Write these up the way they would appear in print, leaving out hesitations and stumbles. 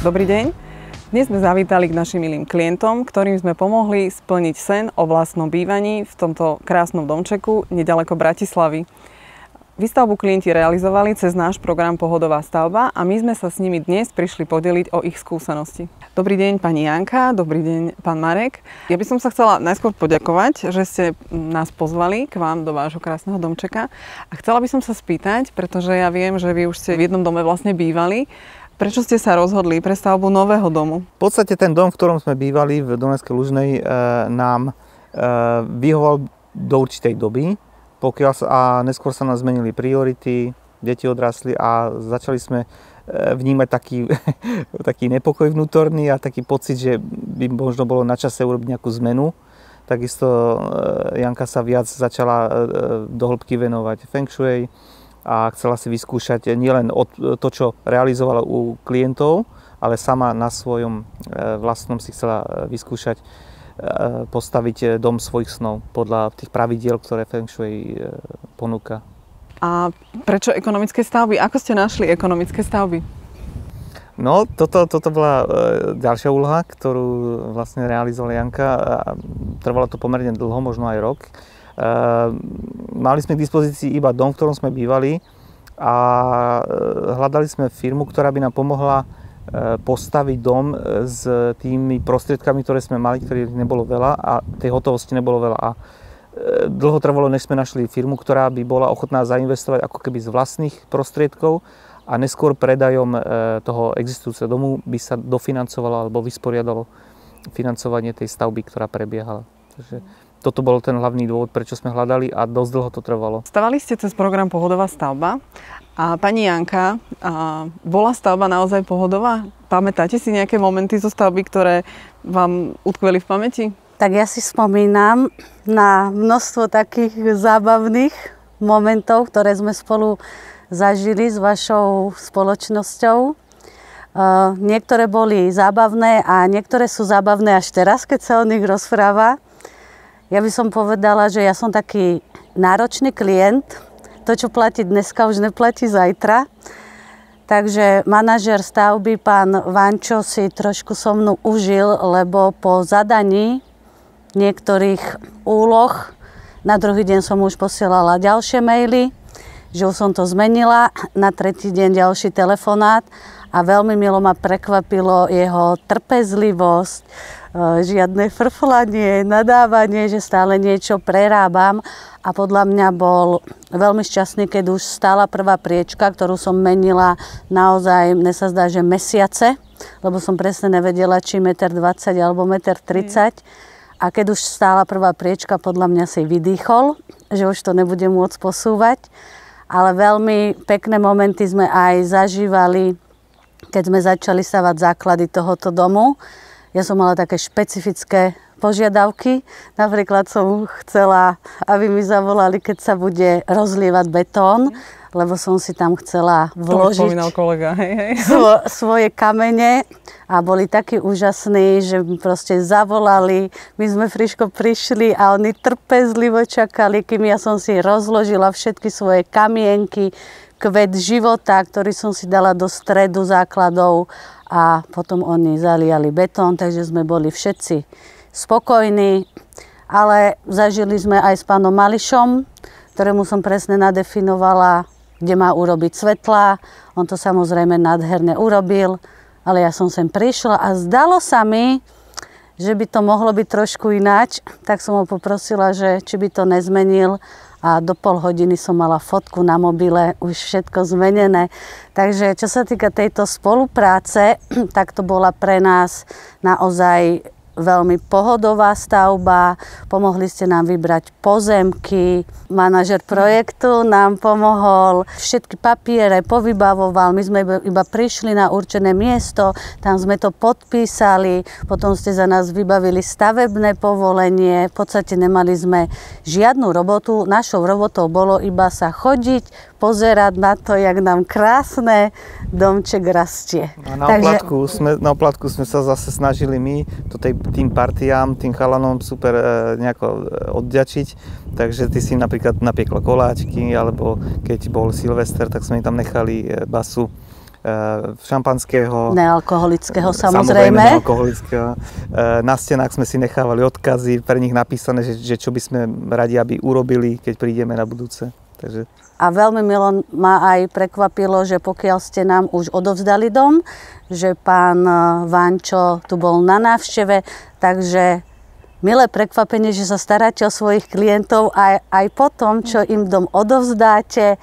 Dobrý deň. Dnes sme zavítali k našim milým klientom, ktorým sme pomohli splniť sen o vlastnom bývaní v tomto krásnom domčeku nedaleko Bratislavy. Výstavbu klienti realizovali cez náš program Pohodová stavba a my sme sa s nimi dnes prišli podeliť o ich skúsenosti. Dobrý deň pani Janka, dobrý deň pán Marek. Ja by som sa chcela najskôr poďakovať, že ste nás pozvali k vám do vášho krásneho domčeka a chcela by som sa spýtať, pretože ja viem, že vy už ste v jednom dome vlastne bývali. Prečo ste sa rozhodli pre stavbu nového domu? V podstate ten dom, v ktorom sme bývali v Dunajskej Lužnej, nám vyhovoval do určitej doby, a neskôr sa nám zmenili priority, deti odrastli a začali sme vnímať taký nepokoj vnútorný a taký pocit, že by možno bolo na čase urobiť nejakú zmenu. Takisto Janka sa viac začala do hĺbky venovať feng shui a chcela si vyskúšať nielen to, čo realizovala u klientov, ale sama na svojom vlastnom si chcela vyskúšať postaviť dom svojich snov podľa tých pravidiel, ktoré feng shui ponúka. A prečo ekonomické stavby? Ako ste našli ekonomické stavby? No, toto bola ďalšia úloha, ktorú vlastne realizovala Janka. Trvalo to pomerne dlho, možno aj rok. Mali sme k dispozícii iba dom, v ktorom sme bývali a hľadali sme firmu, ktorá by nám pomohla postaviť dom s tými prostriedkami, ktoré sme mali, ktorých nebolo veľa a tej hotovosti nebolo veľa. A dlho trvalo, než sme našli firmu, ktorá by bola ochotná zainvestovať ako keby z vlastných prostriedkov a neskôr predajom toho existujúceho domu by sa dofinancovalo alebo vysporiadalo financovanie tej stavby, ktorá prebiehala. Takže toto bol ten hlavný dôvod, prečo sme hľadali a dosť dlho to trvalo. Stavali ste cez program Pohodová stavba a pani Janka, bola stavba naozaj pohodová? Pamätáte si nejaké momenty zo stavby, ktoré vám utkveli v pamäti? Tak ja si spomínam na množstvo takých zábavných momentov, ktoré sme spolu zažili s vašou spoločnosťou. Niektoré boli zábavné a niektoré sú zábavné až teraz, keď sa o nich rozpráva. Ja by som povedala, že ja som taký náročný klient. To, čo platí dneska, už neplatí zajtra. Takže manažér stavby, pán Vančo, si trošku so mnou užil, lebo po zadaní niektorých úloh na druhý deň som už posielala ďalšie maily, že už som to zmenila. Na tretí deň ďalší telefonát a veľmi milo ma prekvapilo jeho trpezlivosť, žiadne frflanie, nadávanie, že stále niečo prerábam a podľa mňa bol veľmi šťastný, keď už stála prvá priečka, ktorú som menila naozaj, mne sa zdá, že mesiace, lebo som presne nevedela, či 1,20 m alebo 1,30 m. A keď už stála prvá priečka, podľa mňa si vydýchol, že už to nebude môcť posúvať. Ale veľmi pekné momenty sme aj zažívali, keď sme začali stavať základy tohoto domu. Ja som mala také špecifické požiadavky. Napríklad som chcela, aby mi zavolali, keď sa bude rozlievať betón, lebo som si tam chcela vložiť kolega, svoje kamene a boli takí úžasní, že mi proste zavolali. My sme friško prišli a oni trpezlivo čakali, kým ja som si rozložila všetky svoje kamienky, kvet života, ktorý som si dala do stredu základov a potom oni zaliali betón, takže sme boli všetci spokojní. Ale zažili sme aj s pánom Mališom, ktorému som presne nadefinovala, kde má urobiť svetlá. On to samozrejme nádherne urobil, ale ja som sem prišla a zdalo sa mi, že by to mohlo byť trošku ináč, tak som ho poprosila, že či by to nezmenil. A do pol hodiny som mala fotku na mobile, už všetko zmenené. Takže čo sa týka tejto spolupráce, tak to bola pre nás naozaj veľmi pohodová stavba. Pomohli ste nám vybrať pozemky. Manažer projektu nám pomohol. Všetky papiere povybavoval. My sme iba prišli na určené miesto. Tam sme to podpísali. Potom ste za nás vybavili stavebné povolenie. V podstate nemali sme žiadnu robotu. Našou robotou bolo iba sa chodiť, pozerať na to, jak nám krásne domček rastie. A na oplatku sme sa zase snažili my tým partiám, tým chalanom super nejako odďačiť. Takže ty si napríklad napiekla koláčky, alebo keď bol Silvester, tak sme im tam nechali basu šampanského. Nealkoholického samozrejme. Nealkoholického. Na stenách sme si nechávali odkazy, pre nich napísané, že čo by sme radi, aby urobili, keď prídeme na budúce. Takže... A veľmi milo ma aj prekvapilo, že pokiaľ ste nám už odovzdali dom, že pán Vančo tu bol na návšteve, takže milé prekvapenie, že sa staráte o svojich klientov aj po tom, čo im dom odovzdáte.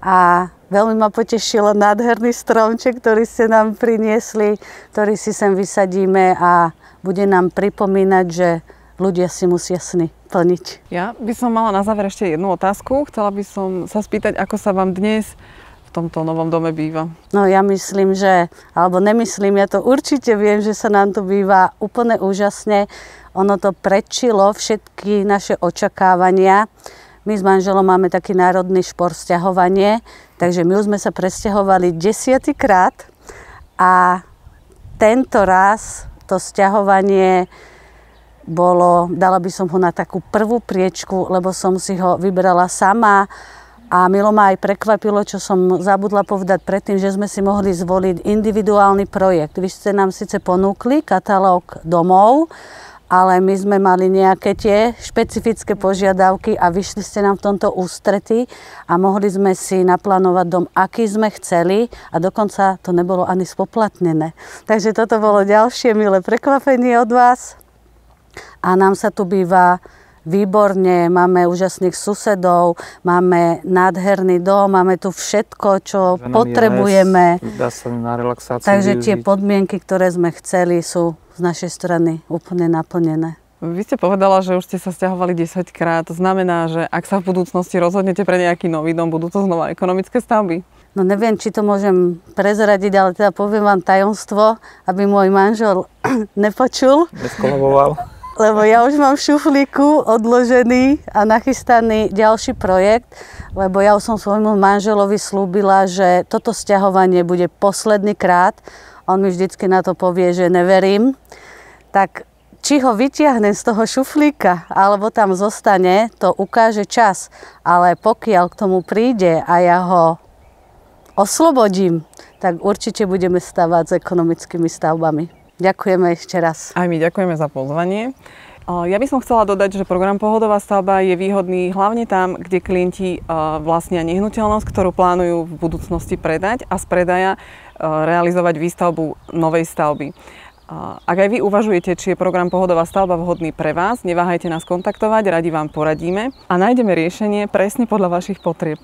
A veľmi ma potešilo nádherný stromček, ktorý ste nám priniesli, ktorý si sem vysadíme a bude nám pripomínať, že ľudia si musia sny plniť. Ja by som mala na záver ešte jednu otázku. Chcela by som sa spýtať, ako sa vám dnes v tomto novom dome býva? No ja myslím, alebo nemyslím, ja to určite viem, že sa nám tu býva úplne úžasne. Ono to prečilo všetky naše očakávania. My s manželom máme taký národný šport sťahovanie, takže my už sme sa presťahovali 10. krát a tento raz to sťahovanie bolo, dala by som ho na takú prvú priečku, lebo som si ho vybrala sama a milo ma aj prekvapilo, čo som zabudla povedať predtým, že sme si mohli zvoliť individuálny projekt. Vy ste nám síce ponúkli katalóg domov, ale my sme mali nejaké tie špecifické požiadavky a vyšli ste nám v tomto ústrety a mohli sme si naplánovať dom, aký sme chceli a dokonca to nebolo ani spoplatnené. Takže toto bolo ďalšie milé prekvapenie od vás. A nám sa tu býva výborne, máme úžasných susedov, máme nádherný dom, máme tu všetko, čo potrebujeme. Dá sa na relaxáciu Takže využiť. tie podmienky, ktoré sme chceli, sú z našej strany úplne naplnené. Vy ste povedala, že už ste sa sťahovali 10 krát. To znamená, že ak sa v budúcnosti rozhodnete pre nejaký nový dom, budú to znova ekonomické stavby? No neviem, či to môžem prezradiť, ale teda poviem vám tajomstvo, aby môj manžel nepočul. Neskolaboval. Lebo ja už mám v šuflíku odložený a nachystaný ďalší projekt, lebo ja už som svojmu manželovi slúbila, že toto sťahovanie bude posledný krát. On mi vždycky na to povie, že neverím. Tak či ho vytiahnem z toho šuflíka, alebo tam zostane, to ukáže čas. Ale pokiaľ k tomu príde a ja ho oslobodím, tak určite budeme stavať s ekonomickými stavbami. Ďakujeme ešte raz. Aj my ďakujeme za pozvanie. Ja by som chcela dodať, že program Pohodová stavba je výhodný hlavne tam, kde klienti vlastnia nehnuteľnosť, ktorú plánujú v budúcnosti predať a z predaja realizovať výstavbu novej stavby. Ak aj vy uvažujete, či je program Pohodová stavba vhodný pre vás, neváhajte nás kontaktovať, radi vám poradíme a nájdeme riešenie presne podľa vašich potrieb.